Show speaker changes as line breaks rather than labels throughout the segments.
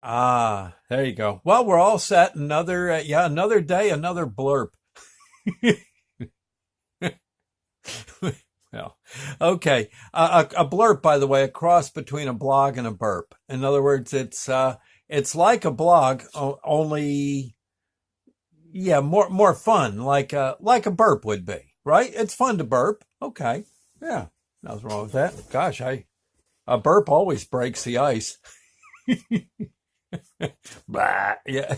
Ah, there you go. Well, we're all set. Another day, another blurb. Well, okay. A blurb, by the way, a cross between a blog and a burp. In other words, it's like a blog, only more fun, like a burp would be, right? It's fun to burp. Okay, yeah, nothing wrong with that. Gosh, I a burp always breaks the ice. Blah, yeah.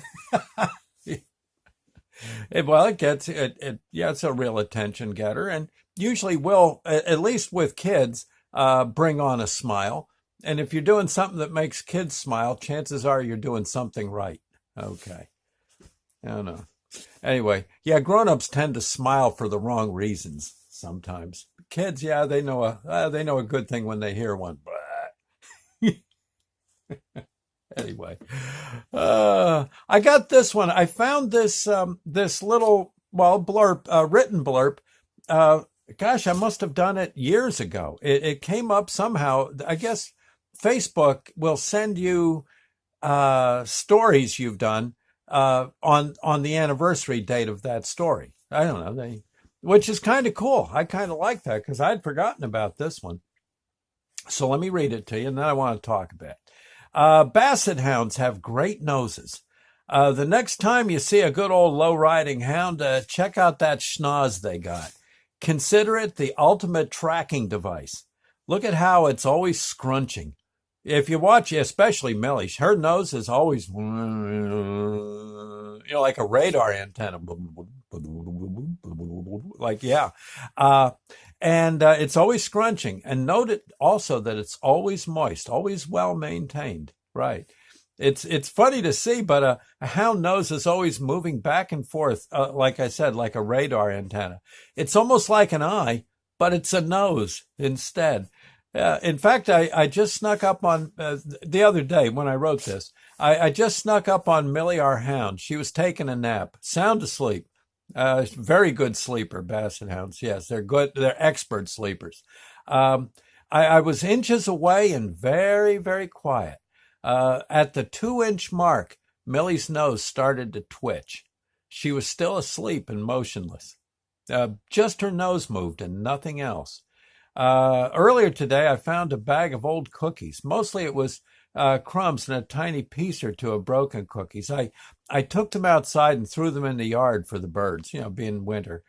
Well, it gets it. Yeah, it's a real attention getter, and usually will, at least with kids, bring on a smile. And if you're doing something that makes kids smile, chances are you're doing something right. Okay, I don't know. Anyway, yeah, grown-ups tend to smile for the wrong reasons sometimes. Kids, yeah, they know a good thing when they hear one. Anyway, I got this one. I found this little, well, blurb, written blurb. Uh, Gosh, I must have done it years ago. It came up somehow. I guess Facebook will send you stories you've done on the anniversary date of that story. I don't know, which is kind of cool. I kind of like that because I'd forgotten about this one. So let me read it to you, and then I want to talk about it. Basset hounds have great noses. The next time you see a good old low riding hound, check out that schnoz they got. Consider it the ultimate tracking device. Look at how it's always scrunching. If you watch, especially Millie, her nose is always, like a radar antenna. Like, yeah. And it's always scrunching. And note it also that it's always moist, always well maintained. Right. It's funny to see, but a hound nose is always moving back and forth, like I said, like a radar antenna. It's almost like an eye, but it's a nose instead. In fact, I just snuck up on the other day when I wrote this. I just snuck up on Millie, our hound. She was taking a nap, sound asleep. Very good sleeper, basset hounds. Yes, they're good. They're expert sleepers. I was inches away and very, very quiet. At the 2-inch mark, Millie's nose started to twitch. She was still asleep and motionless. Just her nose moved and nothing else. Earlier today, I found a bag of old cookies. Mostly it was crumbs and a tiny piece or two of broken cookies. I took them outside and threw them in the yard for the birds, being winter.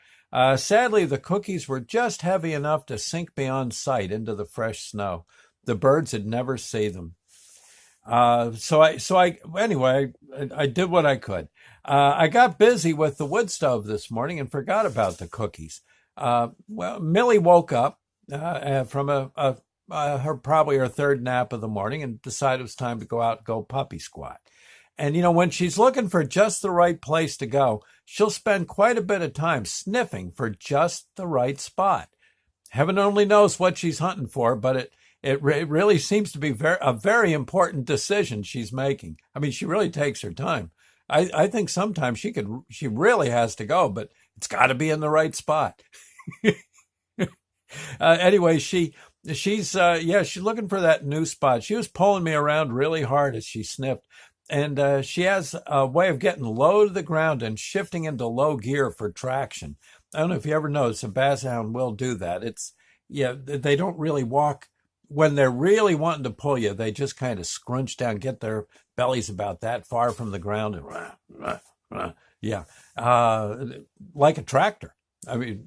Sadly, the cookies were just heavy enough to sink beyond sight into the fresh snow. The birds would never see them. Anyway, I did what I could. I got busy with the wood stove this morning and forgot about the cookies. Millie woke up from probably her third nap of the morning and decided it was time to go out and go puppy squat. And, when she's looking for just the right place to go, she'll spend quite a bit of time sniffing for just the right spot. Heaven only knows what she's hunting for, but it really seems to be a very important decision she's making. I mean, she really takes her time. I think sometimes she really has to go, but it's got to be in the right spot. Anyway, she's looking for that new spot. She was pulling me around really hard as she sniffed. And she has a way of getting low to the ground and shifting into low gear for traction. I don't know if you ever noticed, a basset hound will do that. They don't really walk when they're really wanting to pull you. They just kind of scrunch down, get their bellies about that far from the ground, and like a tractor. I mean,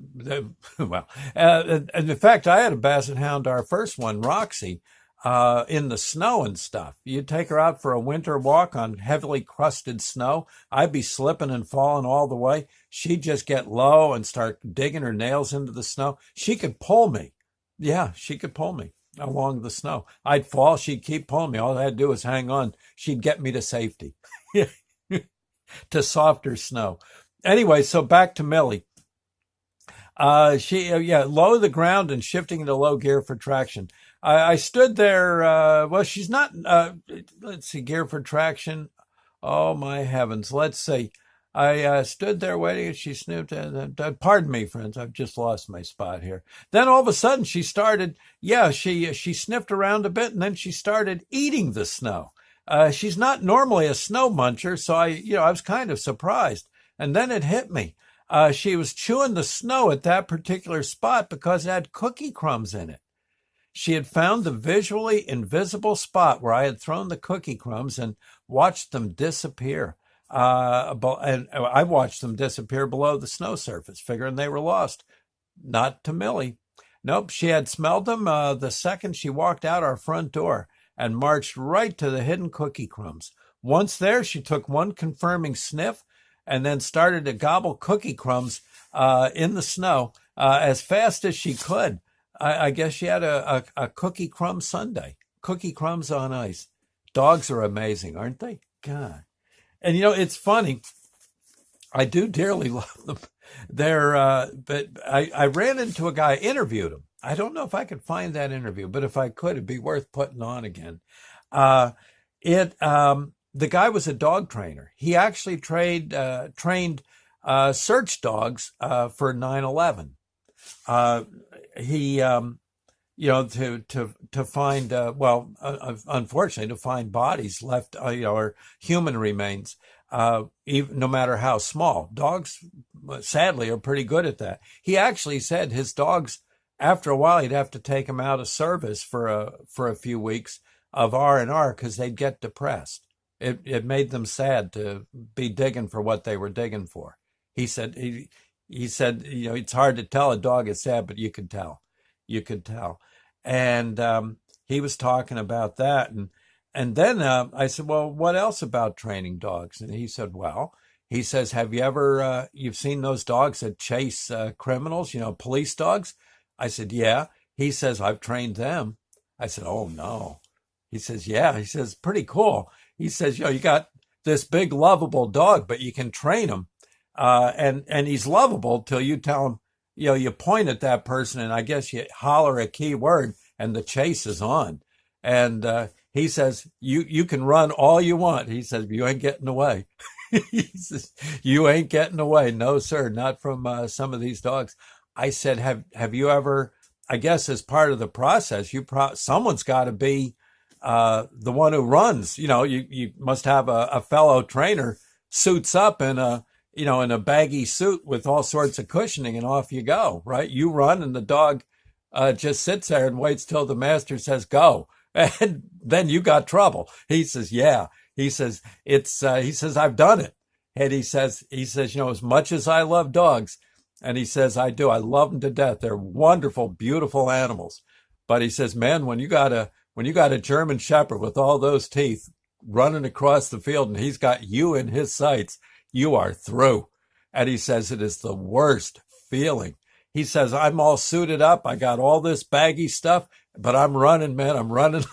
and in fact, I had a basset hound, our first one, Roxy, in the snow and stuff. You'd take her out for a winter walk on heavily crusted snow. I'd be slipping and falling all the way. She'd just get low and start digging her nails into the snow. She could pull me. Yeah, she could pull me along the snow. I'd fall. She'd keep pulling me. All I had to do was hang on. She'd get me to safety, to softer snow. Anyway, so back to Millie. Low to the ground and shifting into low gear for traction. I stood there. She's not, let's see, gear for traction. Oh, my heavens. Let's see. I stood there waiting and she sniffed. Pardon me, friends. I've just lost my spot here. Then all of a sudden she started, she sniffed around a bit and then she started eating the snow. She's not normally a snow muncher, so I was kind of surprised. And then it hit me. She was chewing the snow at that particular spot because it had cookie crumbs in it. She had found the visually invisible spot where I had thrown the cookie crumbs and watched them disappear. And I watched them disappear below the snow surface, figuring they were lost. Not to Millie. Nope, she had smelled them the second she walked out our front door and marched right to the hidden cookie crumbs. Once there, she took one confirming sniff and then started to gobble cookie crumbs in the snow as fast as she could. I guess she had a cookie crumb sundae, cookie crumbs on ice. Dogs are amazing, aren't they? God. And it's funny. I do dearly love them. But I ran into a guy, interviewed him. I don't know if I could find that interview, but if I could, it'd be worth putting on again. The guy was a dog trainer. He actually trained search dogs for 9/11. He to find unfortunately to find bodies left or human remains, even no matter how small. Dogs sadly are pretty good at that. He actually said his dogs, after a while, he'd have to take them out of service for a few weeks of R&R because they'd get depressed. It made them sad to be digging for what they were digging for. He said it's hard to tell a dog is sad, but you could tell. And he was talking about that. And then I said, well, what else about training dogs? And he said, he says, have you ever, you've seen those dogs that chase criminals, police dogs? I said, yeah. He says, I've trained them. I said, oh, no. He says, yeah. He says, pretty cool. He says, you got this big lovable dog, but you can train him. And he's lovable till you tell him, you point at that person and I guess you holler a key word and the chase is on. And he says, you can run all you want. He says, you ain't getting away. He says, you ain't getting away. No, sir, not from some of these dogs. I said, have you ever, I guess as part of the process, someone's got to be the one who runs. You must have a fellow trainer suits up in a baggy suit with all sorts of cushioning and off you go, right? You run and the dog just sits there and waits till the master says go. And then you got trouble. He says, yeah. He says, he says, I've done it. And he says, as much as I love dogs, and he says, I do, I love them to death. They're wonderful, beautiful animals. But he says, man, when you got a German Shepherd with all those teeth running across the field and he's got you in his sights, you are through. And he says, it is the worst feeling. He says, I'm all suited up. I got all this baggy stuff, but I'm running, man. I'm running.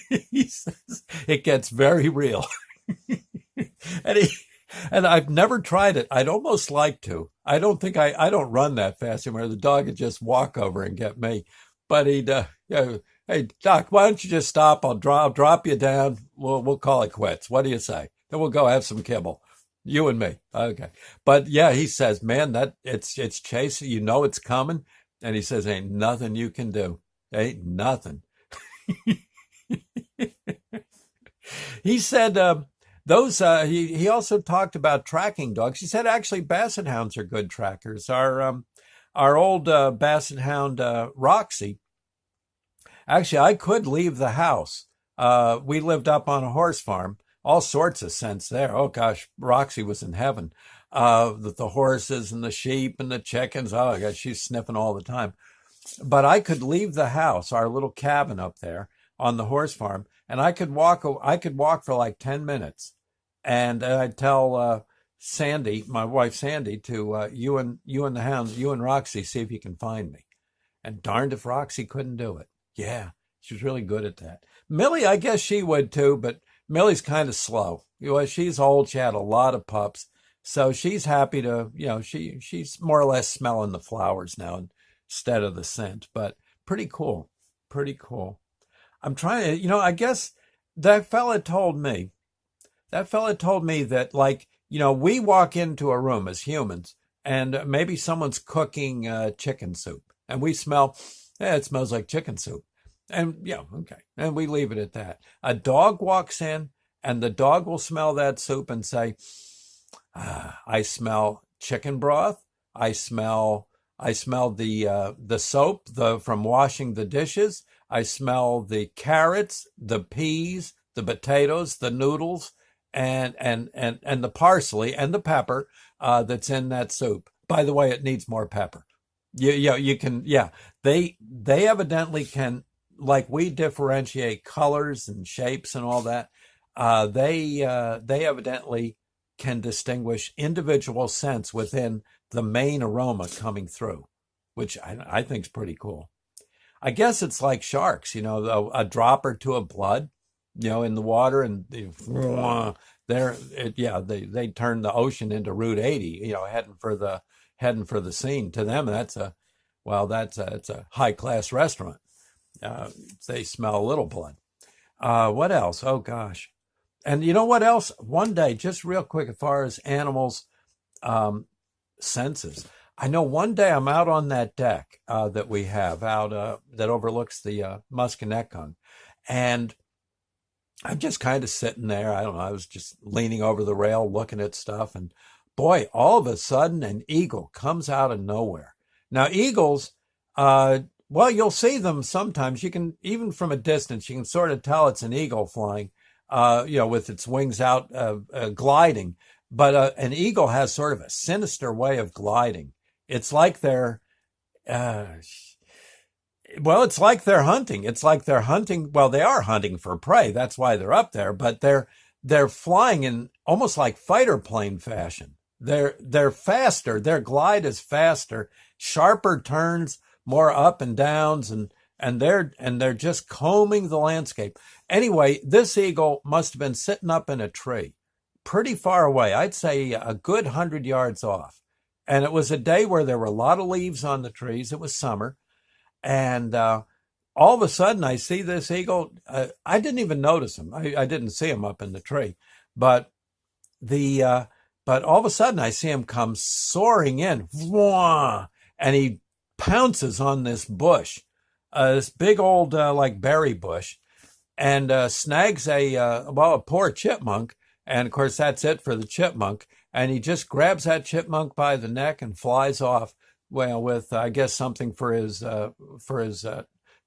He says, it gets very real. And I've never tried it. I'd almost like to. I don't run that fast anymore. The dog would just walk over and get me. But he'd, hey, Doc, why don't you just stop? I'll drop you down. We'll call it quits. What do you say? Then we'll go have some kibble. You and me. Okay. But yeah, he says, man, that it's chasing, it's coming. And he says, ain't nothing you can do. Ain't nothing. He said, he also talked about tracking dogs. He said, actually, basset hounds are good trackers. Our old basset hound, Roxy, actually, I could leave the house. We lived up on a horse farm. All sorts of scents there. Oh gosh, Roxy was in heaven. The horses and the sheep and the chickens. Oh gosh, she's sniffing all the time. But I could leave the house, our little cabin up there on the horse farm, and I could walk for like 10 minutes. And I'd tell Sandy, my wife Sandy, to you and the hounds, you and Roxy, see if you can find me. And darned if Roxy couldn't do it. Yeah, she was really good at that. Millie, I guess she would too, but Millie's kind of slow. She's old. She had a lot of pups. So she's happy to, she's more or less smelling the flowers now instead of the scent. But pretty cool. Pretty cool. I'm trying to, I guess that fella told me that, like, we walk into a room as humans and maybe someone's cooking chicken soup and we smell, it smells like chicken soup. And yeah, okay. And we leave it at that. A dog walks in and the dog will smell that soup and say, I smell chicken broth. I smell the soap from washing the dishes. I smell the carrots, the peas, the potatoes, the noodles, and the parsley and the pepper that's in that soup. By the way, it needs more pepper. You can, yeah. They evidently can, like we differentiate colors and shapes and all that. They evidently can distinguish individual scents within the main aroma coming through, which I think is pretty cool. I guess it's like sharks, a drop or two of blood, in the water, and they turn the ocean into Route 80, heading for the scene. To them, it's a high class restaurant. They smell a little blood. What else? Oh gosh. And you know what else? One day, just real quick, as far as animals' senses, I know one day I'm out on that deck that we have out that overlooks the Musconetcong, and I'm just kind of sitting there. I don't know. I was just leaning over the rail looking at stuff, and boy, all of a sudden, an eagle comes out of nowhere. Now, eagles, well, you'll see them sometimes. You can, even from a distance, you can sort of tell it's an eagle flying, with its wings out, gliding. But an eagle has sort of a sinister way of gliding. It's like uh, it's like they're hunting. It's like they're hunting. Well, they are hunting for prey. That's why they're up there. But they're flying in almost like fighter plane fashion. They're faster. Their glide is faster, sharper turns, more up and downs, and they're just combing the landscape. Anyway, this eagle must have been sitting up in a tree, pretty far away. I'd say a good 100 yards off. And it was a day where there were a lot of leaves on the trees. It was summer. And all of a sudden, I see this eagle. I didn't even notice him. I didn't see him up in the tree. But but all of a sudden, I see him come soaring in. And he pounces on this bush, this big old like berry bush, and snags a poor chipmunk. And of course, that's it for the chipmunk. And he just grabs that chipmunk by the neck and flies off. Well, with I guess something for his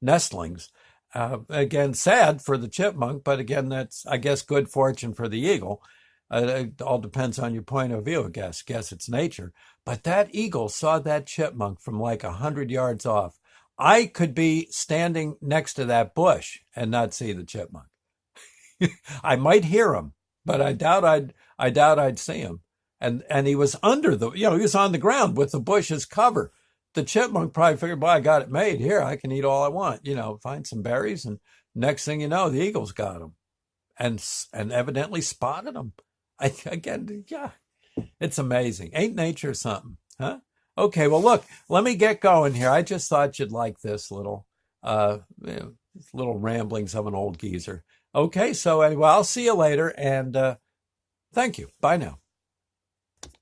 nestlings. Again, sad for the chipmunk, but again, that's I guess good fortune for the eagle. It all depends on your point of view. I guess it's nature. But that eagle saw that chipmunk from like 100 yards off. I could be standing next to that bush and not see the chipmunk. I might hear him, but I doubt I'd see him. And he was under he was on the ground with the bushes cover. The chipmunk probably figured, well, I got it made here. I can eat all I want, find some berries. And next thing you know, the eagle's got him and evidently spotted him. Yeah, it's amazing. Ain't nature something, huh? Okay, well, look, let me get going here. I just thought you'd like this little ramblings of an old geezer. Okay, so anyway, I'll see you later, and thank you. Bye now.